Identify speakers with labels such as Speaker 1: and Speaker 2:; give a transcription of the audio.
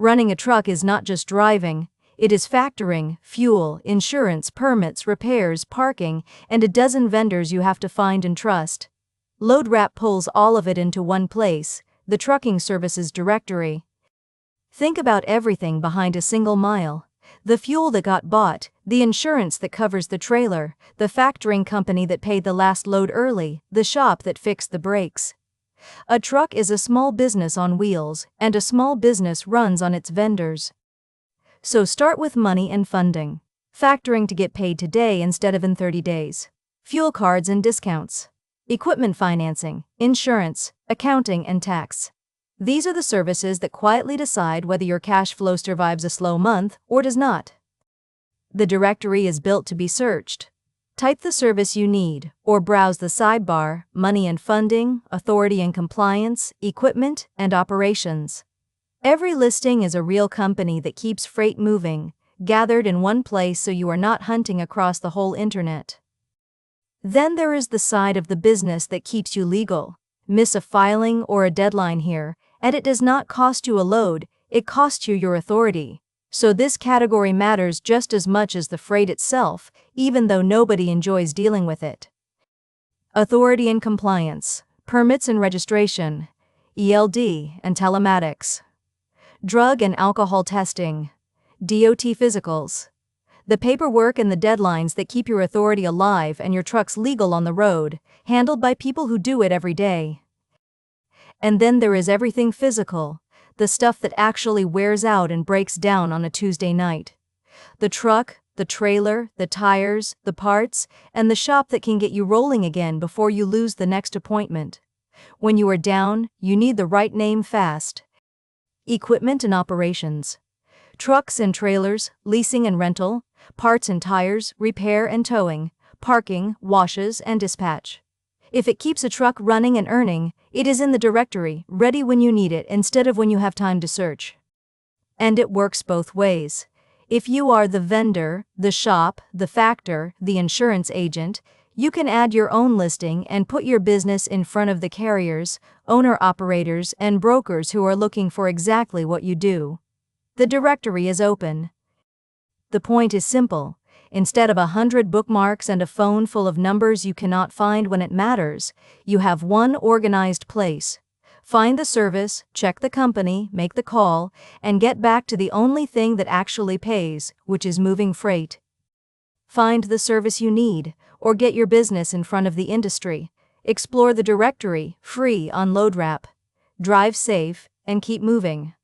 Speaker 1: Running a truck is not just driving, it is factoring, fuel, insurance, permits, repairs, parking, and a dozen vendors you have to find and trust. LoadWrap pulls all of it into one place, the trucking services directory. Think about everything behind a single mile. The fuel that got bought, the insurance that covers the trailer, the factoring company that paid the last load early, the shop that fixed the brakes. A truck is a small business on wheels, and a small business runs on its vendors. So start with money and funding. Factoring to get paid today instead of in 30 days. Fuel cards and discounts. Equipment financing, insurance, accounting, and tax. These are the services that quietly decide whether your cash flow survives a slow month or does not. The directory is built to be searched. Type the service you need, or browse the sidebar, money and funding, authority and compliance, equipment, and operations. Every listing is a real company that keeps freight moving, gathered in one place so you are not hunting across the whole internet. Then there is the side of the business that keeps you legal. Miss a filing or a deadline here, and it does not cost you a load, it costs you your authority. So this category matters just as much as the freight itself, even though nobody enjoys dealing with it. Authority and compliance, permits and registration, ELD and telematics. Drug and alcohol testing, DOT physicals. The paperwork and the deadlines that keep your authority alive and your trucks legal on the road, handled by people who do it every day. And then there is everything physical, the stuff that actually wears out and breaks down on a Tuesday night. The truck, the trailer, the tires, the parts, and the shop that can get you rolling again before you lose the next appointment. When you are down, you need the right name fast. Equipment and operations. Trucks and trailers, leasing and rental, parts and tires, repair and towing, parking, washes, and dispatch. If it keeps a truck running and earning, it is in the directory, ready when you need it instead of when you have time to search. And it works both ways. If you are the vendor, the shop, the factor, the insurance agent, you can add your own listing and put your business in front of the carriers, owner-operators, and brokers who are looking for exactly what you do. The directory is open. The point is simple. Instead of 100 bookmarks and a phone full of numbers you cannot find when it matters, you have one organized place. Find the service, check the company, make the call, and get back to the only thing that actually pays, which is moving freight. Find the service you need, or get your business in front of the industry. Explore the directory, free on LoadWrap. Drive safe, and keep moving.